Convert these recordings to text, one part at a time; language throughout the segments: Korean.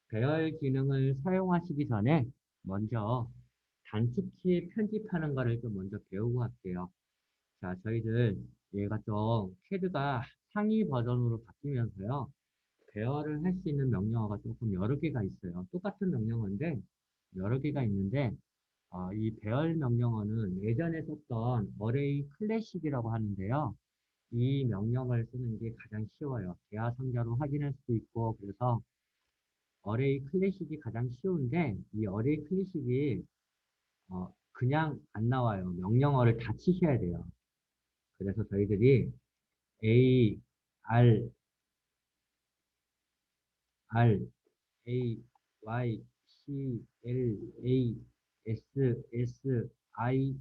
배열 기능을 사용하시기 전에 먼저 단축키 편집하는 거를 좀 먼저 배우고 할게요. 자, 저희들 얘가 좀 캐드가 상위 버전으로 바뀌면서요. 배열을 할 수 있는 명령어가 조금 여러 개가 있어요. 똑같은 명령어인데 여러 개가 있는데 이 배열 명령어는 예전에 썼던 어레이 클래식이라고 하는데요. 이 명령을 쓰는 게 가장 쉬워요. 대화 상자로 확인할 수도 있고 그래서 어레이 클래식이 가장 쉬운데 이 어레이 클래식이 그냥 안 나와요. 명령어를 다 치셔야 돼요. 그래서 저희들이 A, R, R, A, Y, C, L, A, S, S, I,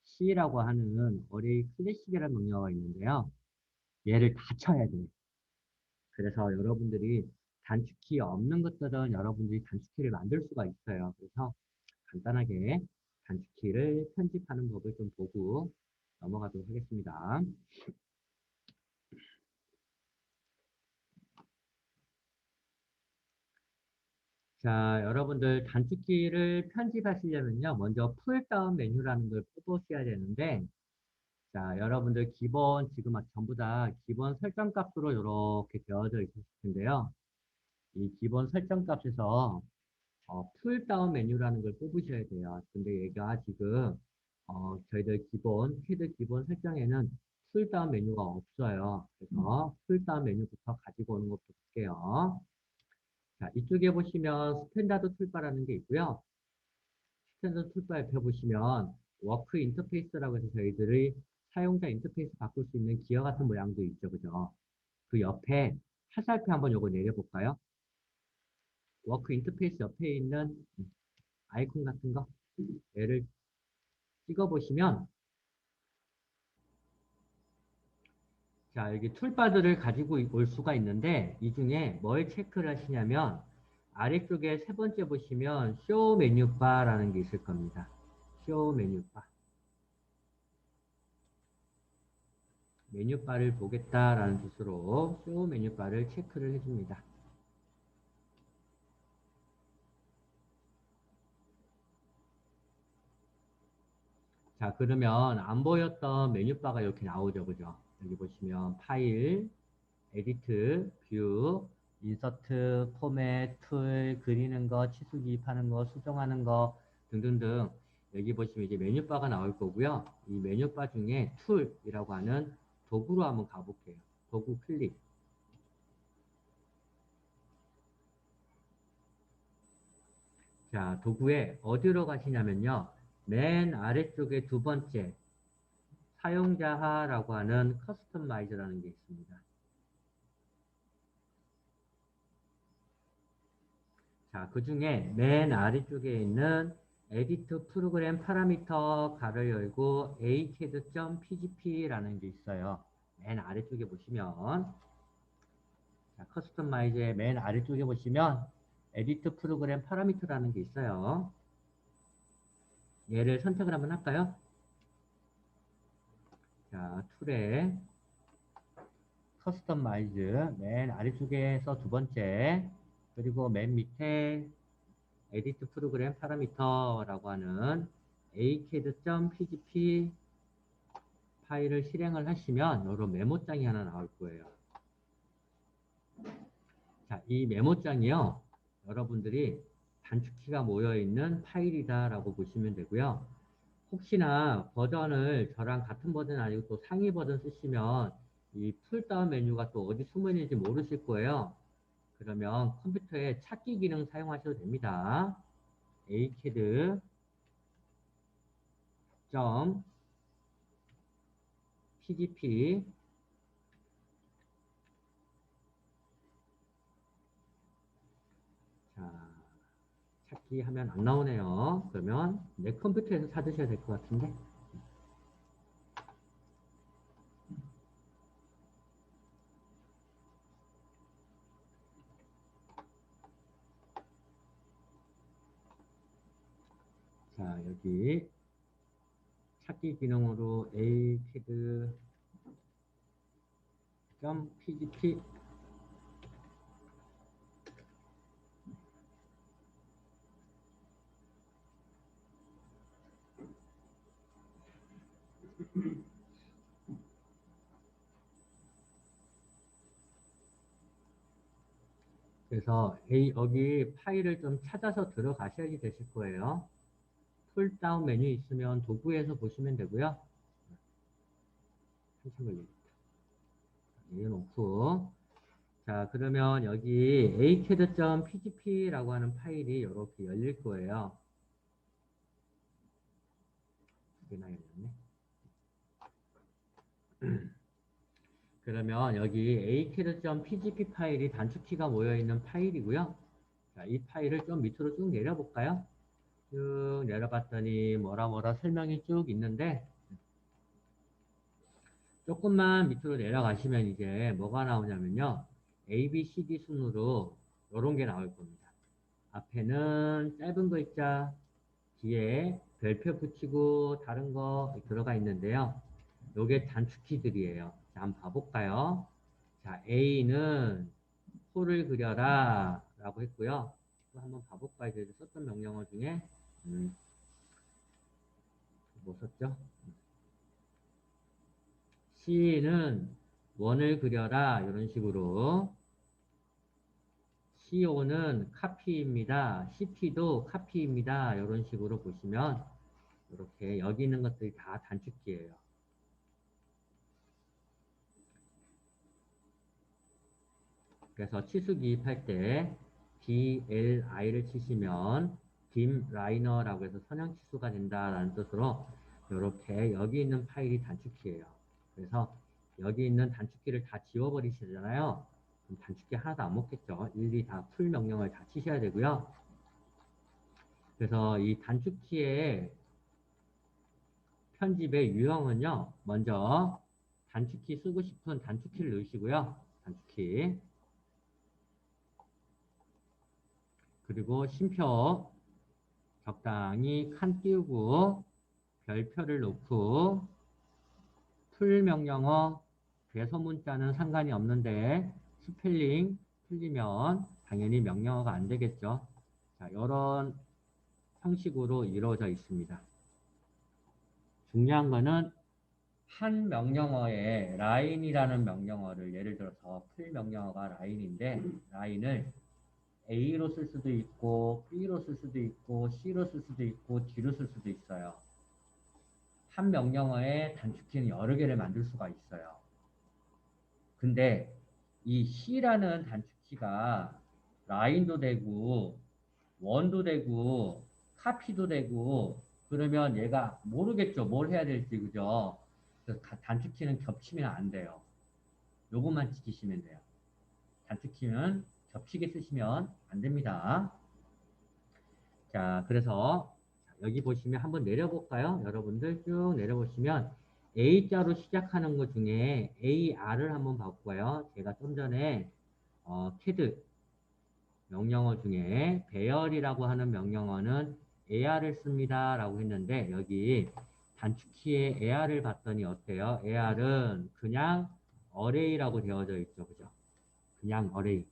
C라고 하는 어레이 클래식이라는 명령어가 있는데요. 얘를 다 쳐야 돼요. 그래서 여러분들이 단축키 없는 것들은 여러분들이 단축키를 만들 수가 있어요. 그래서 간단하게 단축키를 편집하는 법을 좀 보고 넘어가도록 하겠습니다. 자, 여러분들 단축키를 편집하시려면요. 먼저 풀다운 메뉴라는 걸 뽑으셔야 되는데, 자, 여러분들 기본, 지금 전부 다 기본 설정 값으로 이렇게 되어져 있을 텐데요. 이 기본 설정 값에서 풀다운 메뉴라는 걸 뽑으셔야 돼요. 근데 얘가 지금 저희들 기본 캐드 기본 설정에는 풀다운 메뉴가 없어요. 그래서 풀다운 메뉴부터 가지고 오는 것도 볼게요. 자, 이쪽에 보시면 스탠다드 툴바라는 게 있고요. 스탠다드 툴바 옆에 보시면 워크 인터페이스라고 해서 저희들이 사용자 인터페이스 바꿀 수 있는 기어 같은 모양도 있죠. 그죠? 그 옆에 화살표 한번 요거 내려볼까요? 워크 인터페이스 옆에 있는 아이콘 같은 거 얘를 찍어보시면 자, 여기 툴바들을 가지고 올 수가 있는데 이 중에 뭘 체크를 하시냐면 아래쪽에 세 번째 보시면 쇼 메뉴바라는 게 있을 겁니다. 쇼 메뉴바. 메뉴바를 보겠다라는 뜻으로 쇼 메뉴바를 체크를 해줍니다. 자, 그러면 안 보였던 메뉴바가 이렇게 나오죠. 그죠? 여기 보시면 파일, 에디트, 뷰, 인서트, 포맷, 툴, 그리는 거, 치수 기입하는 거, 수정하는 거 등등등 여기 보시면 이제 메뉴바가 나올 거고요. 이 메뉴바 중에 툴이라고 하는 도구로 한번 가볼게요. 도구 클릭. 자, 도구에 어디로 가시냐면요. 맨 아래쪽에 두 번째 사용자하라고 하는 커스터마이즈라는 게 있습니다. 자, 그 중에 맨 아래쪽에 있는 에디트 프로그램 파라미터 가를 열고 acad.pgp라는 게 있어요. 맨 아래쪽에 보시면 자, 커스터마이즈의 맨 아래쪽에 보시면 에디트 프로그램 파라미터라는 게 있어요. 얘를 선택을 한번 할까요? 자, 툴에 커스터마이즈 맨 아래쪽에서 두 번째 그리고 맨 밑에 에디트 프로그램 파라미터라고 하는 acad.pgp 파일을 실행을 하시면 이런 메모장이 하나 나올 거예요. 자, 이 메모장이요. 여러분들이 단축키가 모여있는 파일이다라고 보시면 되고요. 혹시나 버전을 저랑 같은 버전 아니고 또 상위 버전 쓰시면 이 풀다운 메뉴가 또 어디 숨어 있는지 모르실 거예요. 그러면 컴퓨터에 찾기 기능 사용하셔도 됩니다. acad.pgp 자, 찾기 하면 안 나오네요. 그러면 내 컴퓨터에서 찾으셔야 될 것 같은데. 자, 여기 찾기 기능으로 acad.pgp 그래서 여기 파일을 좀 찾아서 들어가셔야지 되실 거예요. 풀다운 메뉴 있으면 도구에서 보시면 되고요. 한참 걸리겠다. 내려놓고. 자, 그러면 여기 acad.pgp라고 하는 파일이 이렇게 열릴 거예요. 두 개나 열렸네. 그러면 여기 acad.pgp 파일이 단축키가 모여있는 파일이고요. 자, 이 파일을 좀 밑으로 쭉 내려볼까요? 쭉 내려봤더니 뭐라 설명이 쭉 있는데 조금만 밑으로 내려가시면 이제 뭐가 나오냐면요. A, B, C, D 순으로 이런 게 나올 겁니다. 앞에는 짧은 글자, 뒤에 별표 붙이고 다른 거 들어가 있는데요. 요게 단축키들이에요. 자, 한번 봐볼까요? 자, A는 소를 그려라 라고 했고요. 또 한번 봐볼까요? 이제 썼던 명령어 중에 뭐 썼죠? C는 원을 그려라 이런 식으로 CO는 카피입니다. CP도 카피입니다. 이런 식으로 보시면 이렇게 여기 있는 것들이 다 단축키예요. 그래서 치수 기입할 때 DLI를 치시면 dim liner라고 해서 선형 치수가 된다라는 뜻으로 이렇게 여기 있는 파일이 단축키예요. 그래서 여기 있는 단축키를 다 지워버리시잖아요. 그럼 단축키 하나도 안 먹겠죠. 일일이 다 풀 명령을 다 치셔야 되고요. 그래서 이 단축키의 편집의 유형은요. 먼저 단축키 쓰고 싶은 단축키를 넣으시고요. 단축키. 그리고 쉼표 적당히 칸 띄우고 별표를 놓고 풀 명령어 대소문자는 상관이 없는데 스펠링 틀리면 당연히 명령어가 안 되겠죠. 자, 이런 형식으로 이루어져 있습니다. 중요한 거는 한 명령어에 라인이라는 명령어를 예를 들어서 풀 명령어가 라인인데 라인을 A로 쓸 수도 있고 B로 쓸 수도 있고 C로 쓸 수도 있고 D로 쓸 수도 있어요. 한 명령어에 단축키는 여러 개를 만들 수가 있어요. 근데 이 C라는 단축키가 라인도 되고 원도 되고 카피도 되고 그러면 얘가 모르겠죠. 뭘 해야 될지 그죠? 그래서 단축키는 겹치면 안 돼요. 요것만 지키시면 돼요. 단축키는 겹치게 쓰시면 안 됩니다. 자, 그래서 여기 보시면 한번 내려볼까요? 여러분들 쭉 내려보시면 A자로 시작하는 것 중에 AR을 한번 바꿔요. 제가 좀 전에 CAD 명령어 중에 배열이라고 하는 명령어는 AR을 씁니다 라고 했는데 여기 단축키에 AR을 봤더니 어때요? AR은 그냥 어레이라고 되어져 있죠. 그죠? 그냥 어레이.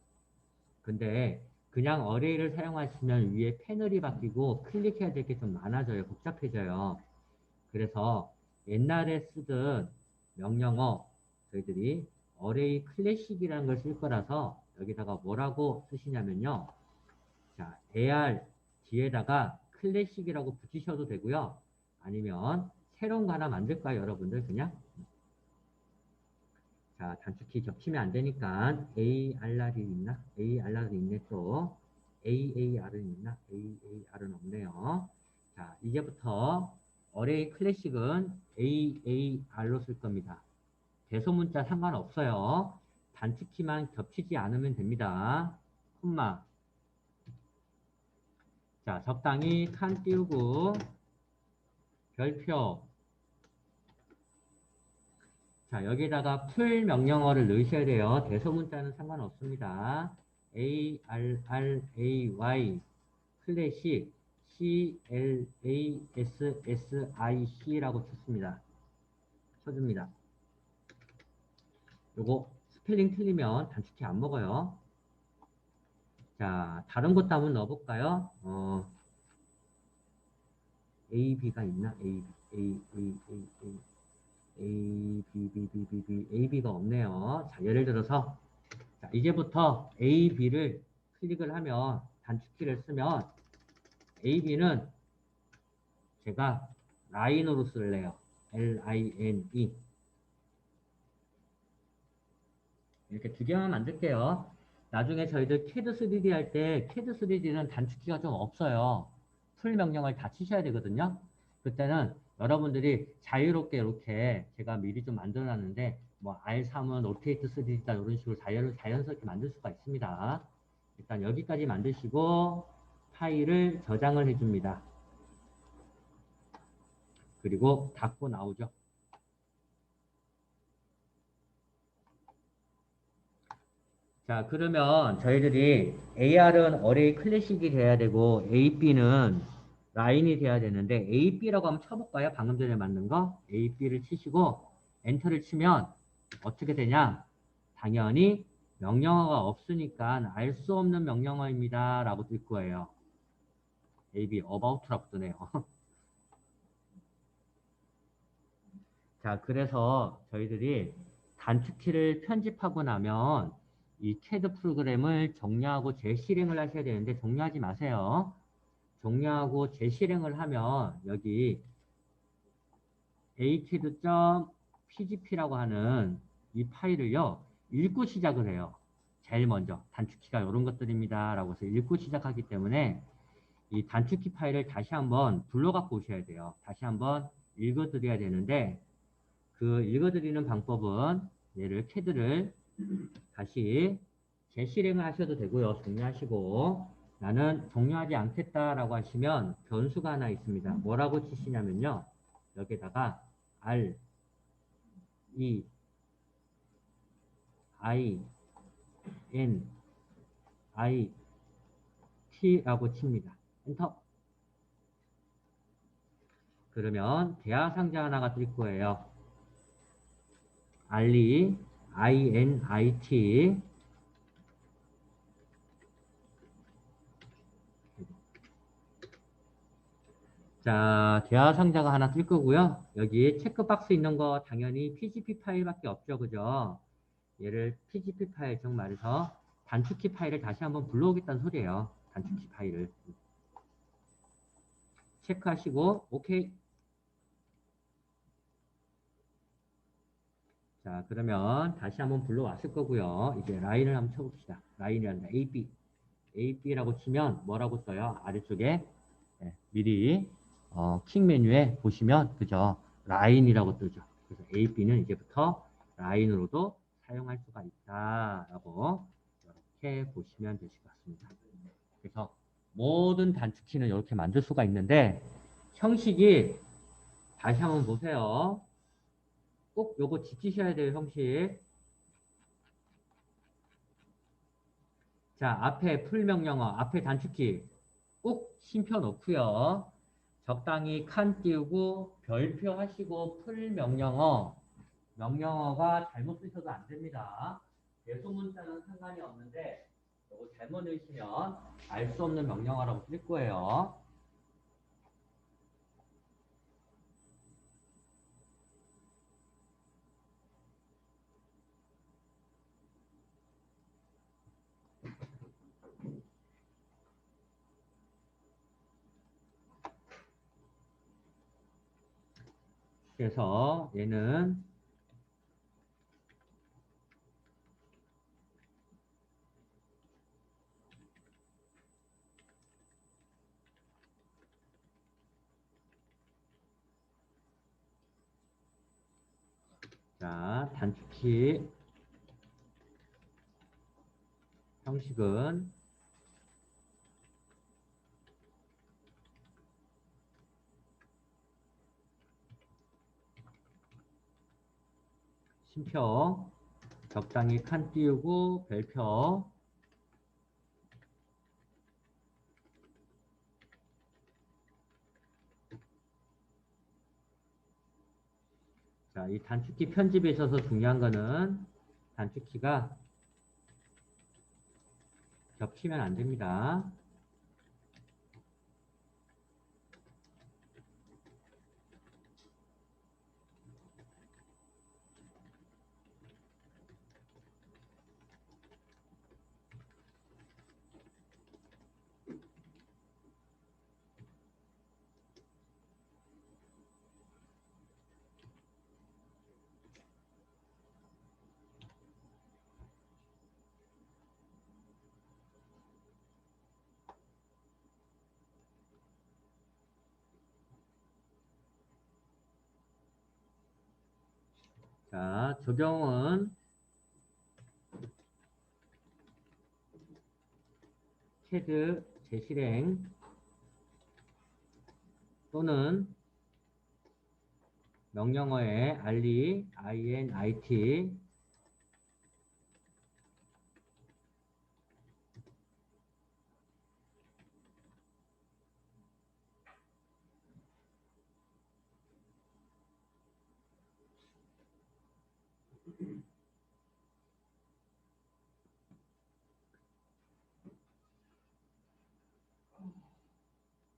근데 그냥 어레이를 사용하시면 위에 패널이 바뀌고 클릭해야 될 게 좀 많아져요. 복잡해져요. 그래서 옛날에 쓰던 명령어 저희들이 어레이 클래식이라는 걸 쓸 거라서 여기다가 뭐라고 쓰시냐면요. 자, AR 뒤에다가 클래식이라고 붙이셔도 되고요. 아니면 새로운 거 하나 만들까요, 여러분들? 그냥? 자, 단축키 겹치면 안 되니까 AR이 있나? AR이 있네 또. AAR은 있나? AAR은 없네요. 자, 이제부터 어레이 클래식은 AAR로 쓸 겁니다. 대소문자 상관없어요. 단축키만 겹치지 않으면 됩니다. 콤마. 자, 적당히 칸 띄우고 별표. 자, 여기다가 풀 명령어를 넣으셔야 돼요. 대소문자는 상관없습니다. ARRAY 클래식 CLASSIC라고 쳐줍니다. 요거 스펠링 틀리면 단축키 안 먹어요. 자, 다른 것도 한번 넣어볼까요? AB가 있나? A, B, A. A, B, B, B, B, B, A, B가 없네요. 자, 예를 들어서, 자, 이제부터 A, B를 클릭을 하면, 단축키를 쓰면, A, B는 제가 라인으로 쓸래요. L-I-N-E. 이렇게 두 개만 만들게요. 나중에 저희들 CAD 3D 할 때, CAD 3D는 단축키가 좀 없어요. 풀 명령을 다 치셔야 되거든요. 그때는 여러분들이 자유롭게 이렇게 제가 미리 좀 만들어 놨는데, 뭐 R3은 로테이트 3D다 이런 식으로 자연스럽게 만들 수가 있습니다. 일단 여기까지 만드시고 파일을 저장을 해줍니다. 그리고 닫고 나오죠. 자, 그러면 저희들이 AR은 어레이 클래식이 돼야 되고 AB는 라인이 돼야 되는데 AB라고 한번 쳐볼까요? 방금 전에 만든 거 AB를 치시고 엔터를 치면 어떻게 되냐? 당연히 명령어가 없으니까 알 수 없는 명령어입니다 라고 뜰 거예요. AB about라고 뜨네요. 자, 그래서 저희들이 단축키를 편집하고 나면 이 CAD 프로그램을 종료하고 재실행을 하셔야 되는데 종료하지 마세요. 종료하고 재실행을 하면 여기 acad.pgp라고 하는 이 파일을요, 읽고 시작을 해요. 제일 먼저 단축키가 이런 것들입니다 라고 해서 읽고 시작하기 때문에 이 단축키 파일을 다시 한번 불러갖고 오셔야 돼요. 다시 한번 읽어드려야 되는데 그 읽어드리는 방법은 얘를 CAD를 다시 재실행을 하셔도 되고요. 종료하시고 나는 종료하지 않겠다라고 하시면 변수가 하나 있습니다. 뭐라고 치시냐면요. 여기다가 R, E, I, N, I, T라고 칩니다. 엔터. 그러면 대화 상자 하나가 뜰 거예요. RE, INIT. 자, 대화 상자가 하나 뜰 거고요. 여기 체크박스 있는 거 당연히 PGP 파일밖에 없죠. 그죠? 얘를 PGP 파일, 즉 말해서 단축키 파일을 다시 한번 불러오겠다는 소리예요. 단축키 파일을. 체크하시고, 오케이. 자, 그러면 다시 한번 불러왔을 거고요. 이제 라인을 한번 쳐봅시다. 라인이 아니라 AB. AB라고 치면 뭐라고 써요? 아래쪽에 미리 킥 메뉴에 보시면 그죠? 라인이라고 뜨죠. 그래서 AB는 이제부터 라인으로도 사용할 수가 있다라고 이렇게 보시면 되실 것 같습니다. 그래서 모든 단축키는 이렇게 만들 수가 있는데 형식이 다시 한번 보세요. 꼭 요거 지키셔야 돼요, 형식. 자, 앞에 풀명령어, 앞에 단축키 꼭 쉼표 넣고요. 적당히 칸 띄우고 별표 하시고 풀명령어, 명령어가 잘못 쓰셔도 안 됩니다. 대소문자는 상관이 없는데 이거 잘못 넣으시면 알 수 없는 명령어라고 쓸 거예요. 그래서 얘는 자, 단축키 형식은 쉼표, 적당히 칸 띄우고 별표. 자, 이 단축키 편집에 있어서 중요한 거는 단축키가 겹치면 안 됩니다. 자, 적용은 CAD 재실행 또는 명령어의 알리, INIT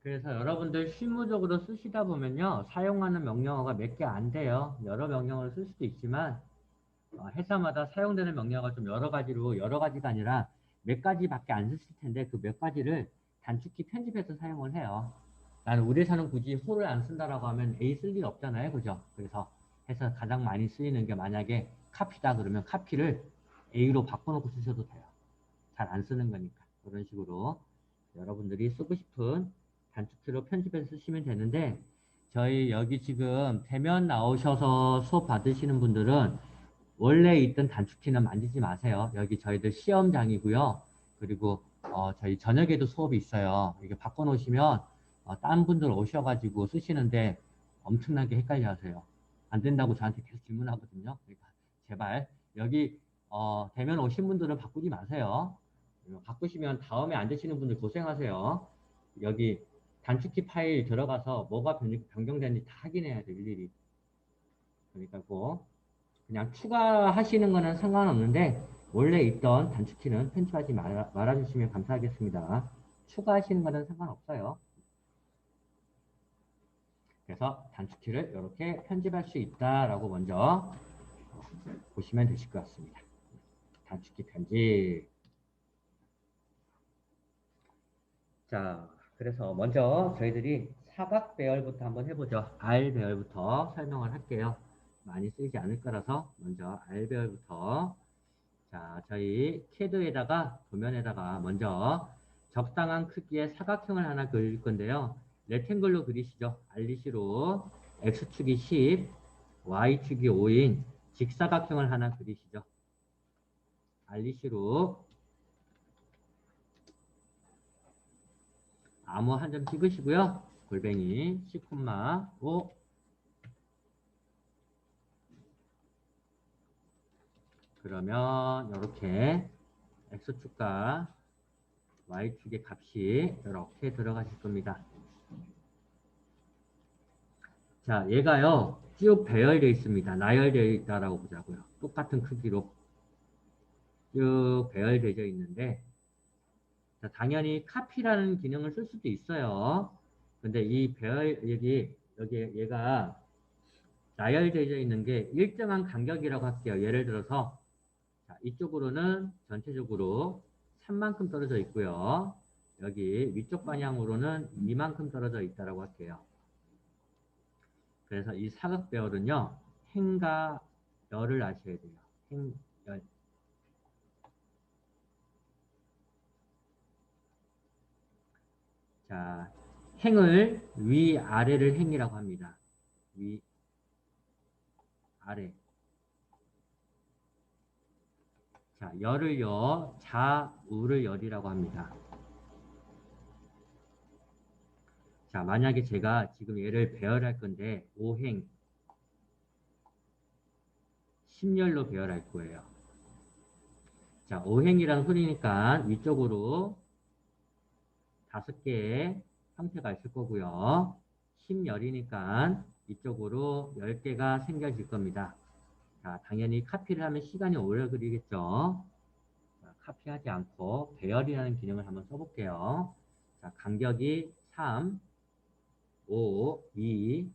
그래서 여러분들 실무적으로 쓰시다 보면요. 사용하는 명령어가 몇 개 안 돼요. 여러 명령어를 쓸 수도 있지만 회사마다 사용되는 명령어가 좀 여러 가지로 여러 가지가 아니라 몇 가지밖에 안 쓰실 텐데 그 몇 가지를 단축키 편집해서 사용을 해요. 나는 우리 회사는 굳이 호를 안 쓴다라고 하면 A 쓸 일 없잖아요. 그죠? 그래서 해서 가장 많이 쓰이는 게 만약에 카피다 그러면 카피를 A로 바꿔놓고 쓰셔도 돼요. 잘 안 쓰는 거니까. 그런 식으로 여러분들이 쓰고 싶은 단축키로 편집해서 쓰시면 되는데 저희 여기 지금 대면 나오셔서 수업 받으시는 분들은 원래 있던 단축키는 만지지 마세요. 여기 저희들 시험장이고요. 그리고 저희 저녁에도 수업이 있어요. 이게 바꿔놓으시면 다른 분들 오셔가지고 쓰시는데 엄청나게 헷갈려 하세요. 안 된다고 저한테 계속 질문하거든요. 그러니까 제발 여기 대면 오신 분들은 바꾸지 마세요. 바꾸시면 다음에 안 되시는 분들 고생하세요. 여기 단축키 파일 들어가서 뭐가 변경되는지 다 확인해야 돼요. 일일이. 그러니까 꼭 그냥 추가하시는 거는 상관없는데 원래 있던 단축키는 편집하지 말아주시면 감사하겠습니다. 추가하시는 거는 상관없어요. 그래서 단축키를 이렇게 편집할 수 있다라고 먼저 보시면 되실 것 같습니다. 단축키 편집. 자, 그래서 먼저 저희들이 사각 배열부터 한번 해보죠. R 배열부터 설명을 할게요. 많이 쓰이지 않을 거라서 먼저 R 배열부터. 자, 저희 CAD에다가 도면에다가 먼저 적당한 크기의 사각형을 하나 그릴 건데요. 레탱글로 그리시죠. 알리시로 X축이 10, Y축이 5인 직사각형을 하나 그리시죠. 알리시로 암호 한 점 찍으시고요. 골뱅이 10,5 그러면 이렇게 X축과 Y축의 값이 이렇게 들어가실 겁니다. 자, 얘가요, 쭉 배열되어 있습니다. 나열되어 있다라고 보자고요. 똑같은 크기로 쭉 배열되어 있는데, 자, 당연히 카피라는 기능을 쓸 수도 있어요. 근데 이 배열, 여기 얘가 나열되어 있는 게 일정한 간격이라고 할게요. 예를 들어서, 자, 이쪽으로는 전체적으로 3만큼 떨어져 있고요. 여기 위쪽 방향으로는 이만큼 떨어져 있다라고 할게요. 그래서 이 사각 배열은요, 행과 열을 아셔야 돼요. 행, 열. 자, 행을 위, 아래를 행이라고 합니다. 위, 아래. 자, 열을요, 좌우를 열이라고 합니다. 자, 만약에 제가 지금 얘를 배열할 건데, 오행, 10열로 배열할 거예요. 자, 오행이라는 소리니까 위쪽으로 5개의 형태가 있을 거고요. 10열이니까 이쪽으로 10개가 생겨질 겁니다. 자, 당연히 카피를 하면 시간이 오래 걸리겠죠. 자, 카피하지 않고 배열이라는 기능을 한번 써볼게요. 자, 간격이 3, 5, 2,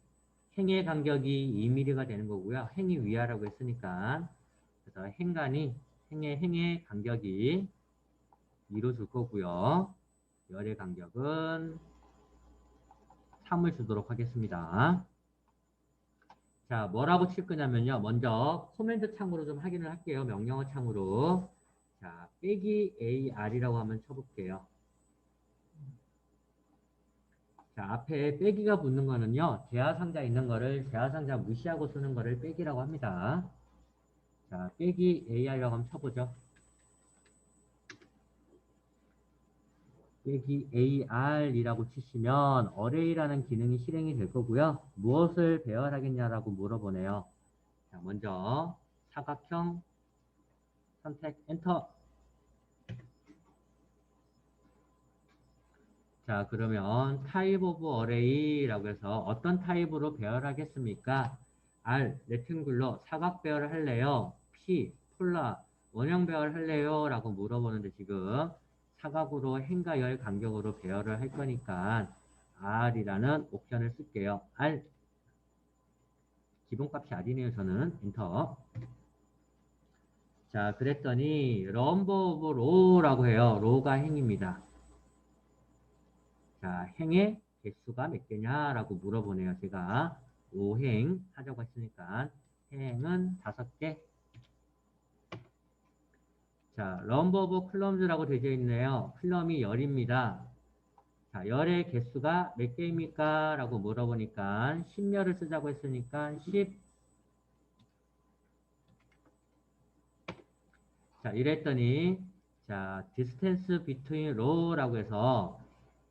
행의 간격이 2mm가 되는 거고요. 행이 위아라고 했으니까 그래서 행의 간격이 2로 줄 거고요. 열의 간격은 3을 주도록 하겠습니다. 자, 뭐라고 칠 거냐면요. 먼저 코맨드 창으로 좀 확인을 할게요. 명령어 창으로. 자, 빼기 AR이라고 한번 쳐볼게요. 자, 앞에 빼기가 붙는 거는요. 제하상자 있는 거를 제하상자 무시하고 쓰는 거를 빼기라고 합니다. 자, 빼기 AR이라고 한번 쳐보죠. 빼기 AR이라고 치시면 어레이라는 기능이 실행이 될 거고요. 무엇을 배열하겠냐라고 물어보네요. 자, 먼저 사각형 선택 엔터. 자, 그러면 타입 오브 어레이라고 해서 어떤 타입으로 배열하겠습니까? R, 레ክ탱글러, 사각 배열을 할래요? P, 폴라, 원형 배열 할래요? 라고 물어보는데 지금 사각으로 행과 열 간격으로 배열을 할 거니까 R이라는 옵션을 쓸게요. R, 기본값이 R이네요. 저는 엔터. 자, 그랬더니 넘버 오브 로우라고 해요. 로우가 행입니다. 자, 행의 개수가 몇 개냐라고 물어보네요. 제가 5행 하자고 했으니까 행은 5개. 자, 넘버 오브 클럼즈라고 되어 있네요. 클럼이 10입니다. 자, 열의 개수가 몇 개입니까? 라고 물어보니까 10열을 쓰자고 했으니까 10. 자, 이랬더니 자, distance between row라고 해서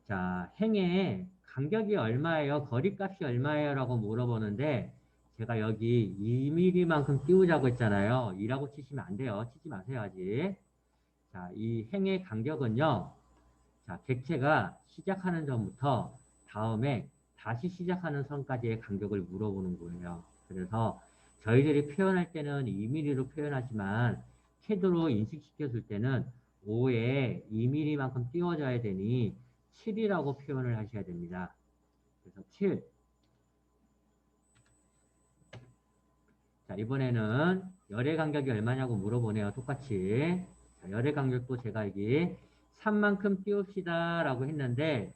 자, 행의 간격이 얼마예요? 거리값이 얼마예요? 라고 물어보는데 제가 여기 2mm만큼 띄우자고 했잖아요. 2라고 치시면 안 돼요. 치지 마세요, 아직. 자, 이 행의 간격은요. 자, 객체가 시작하는 점부터 다음에 다시 시작하는 선까지의 간격을 물어보는 거예요. 그래서 저희들이 표현할 때는 2mm로 표현하지만 캐드로 인식시켜줄 때는 5에 2mm만큼 띄워져야 되니 7이라고 표현을 하셔야 됩니다. 그래서 7. 자, 이번에는 열의 간격이 얼마냐고 물어보네요. 똑같이. 자, 열의 간격도 제가 여기 3만큼 띄웁시다 라고 했는데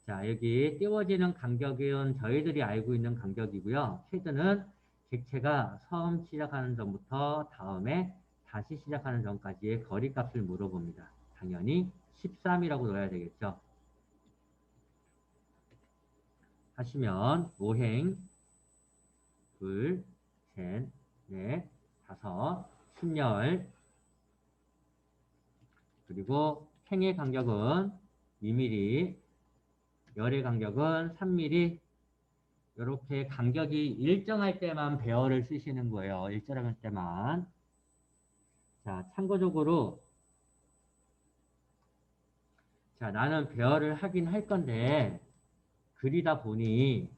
자, 여기 띄워지는 간격은 저희들이 알고 있는 간격이고요. 캐드는 객체가 처음 시작하는 점부터 다음에 다시 시작하는 점까지의 거리값을 물어봅니다. 당연히 13이라고 넣어야 되겠죠. 하시면 5행, 둘, 셋, 넷, 다섯, 10열 그리고 행의 간격은 2mm, 열의 간격은 3mm 이렇게 간격이 일정할 때만 배열을 쓰시는 거예요. 일정할 때만. 자, 참고적으로 자, 나는 배열을 하긴 할 건데 그리다 보니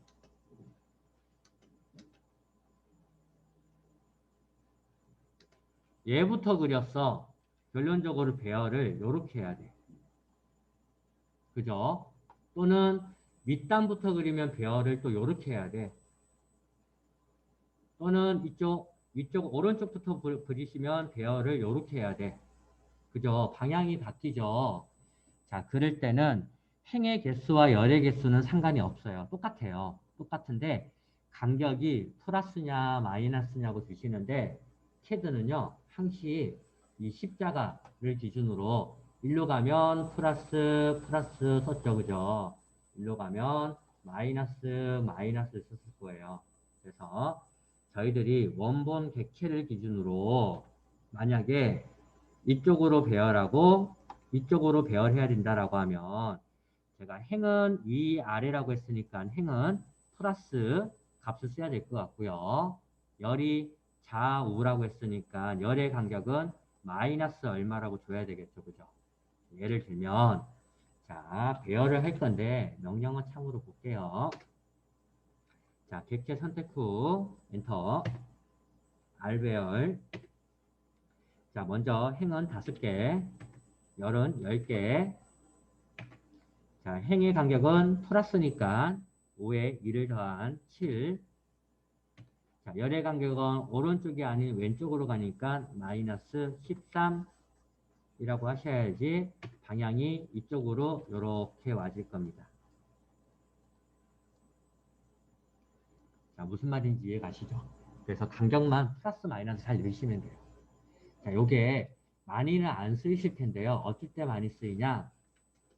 얘부터 그렸어. 결론적으로 배열을 이렇게 해야 돼. 그죠? 또는 밑단부터 그리면 배열을 또 이렇게 해야 돼. 또는 위쪽 오른쪽부터 그리시면 배열을 이렇게 해야 돼. 그죠? 방향이 바뀌죠. 자, 그럴 때는 행의 개수와 열의 개수는 상관이 없어요. 똑같아요. 똑같은데 간격이 플러스냐 마이너스냐고 주시는데 캐드는요. 항시 이 십자가를 기준으로 일로 가면 플러스 썼죠. 그죠? 일로 가면 마이너스 썼을 거예요. 그래서 저희들이 원본 객체를 기준으로 만약에 이쪽으로 배열하고 이쪽으로 배열해야 된다라고 하면 제가 행은 위아래라고 했으니까 행은 플러스 값을 써야 될 것 같고요. 열이 좌우라고 했으니까 열의 간격은 마이너스 얼마라고 줘야 되겠죠. 그죠? 예를 들면 자 배열을 할 건데 명령어 창으로 볼게요. 자 객체 선택 후 엔터 R배열 자 먼저 행은 5개 열은 10개 자, 행의 간격은 플러스니까 5에 1을 더한 7. 자, 열의 간격은 오른쪽이 아닌 왼쪽으로 가니까 마이너스 13이라고 하셔야지 방향이 이쪽으로 이렇게 와질 겁니다. 자, 무슨 말인지 이해 가시죠? 그래서 간격만 플러스 마이너스 잘 넣으시면 돼요. 자, 요게 많이는 안 쓰이실 텐데요. 어떨 때 많이 쓰이냐?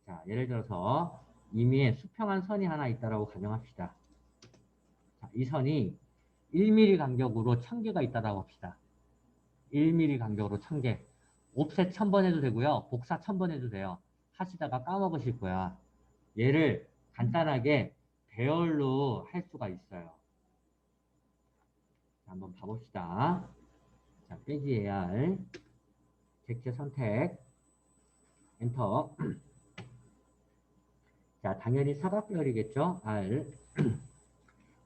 자, 예를 들어서 이미에 수평한 선이 하나 있다고 가정합시다. 자, 이 선이 1mm 간격으로 1000개가 있다고 합시다. 1mm 간격으로 1000개. 옵셋 1000번 해도 되고요. 복사 1000번 해도 돼요. 하시다가 까먹으실 거야. 얘를 간단하게 배열로 할 수가 있어요. 자, 한번 봐봅시다. 자, 빼기해야 할 객체 선택, 엔터. 자, 당연히 사각배열이겠죠? R.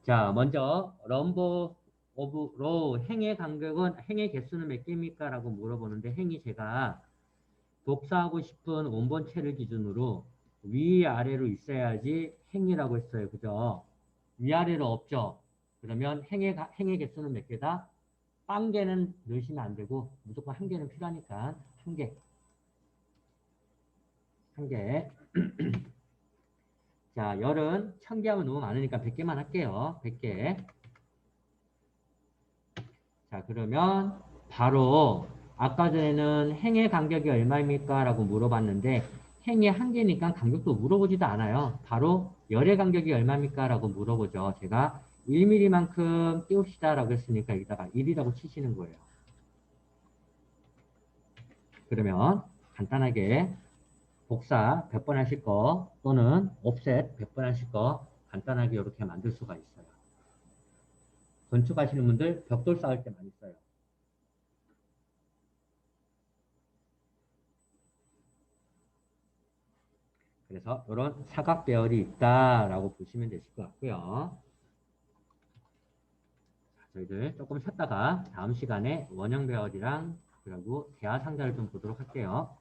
자, 먼저 럼버 오브 로 행의 간격은 행의 개수는 몇 개입니까? 라고 물어보는데 행이 제가 복사하고 싶은 원본체를 기준으로 위아래로 있어야지 행이라고 했어요. 그죠? 위아래로 없죠? 그러면 행의 개수는 몇 개다? 한 개는 넣으시면 안 되고 무조건 한 개는 필요하니까 한 개. 한 개. 자, 열은 1000개 하면 너무 많으니까 100개만 할게요. 100개. 자, 그러면 바로 아까 전에는 행의 간격이 얼마입니까? 라고 물어봤는데 행이 한 개니까 간격도 물어보지도 않아요. 바로 열의 간격이 얼마입니까? 라고 물어보죠. 제가 1mm만큼 띄웁시다 라고 했으니까 여기다가 1이라고 치시는 거예요. 그러면 간단하게 복사 100번 하실 거 또는 옵셋 100번 하실 거 간단하게 이렇게 만들 수가 있어요. 건축하시는 분들 벽돌 쌓을 때 많이 써요. 그래서 이런 사각 배열이 있다라고 보시면 되실 것 같고요. 저희들 조금 쉬었다가 다음 시간에 원형 배열이랑 그리고 대하 상자를 좀 보도록 할게요.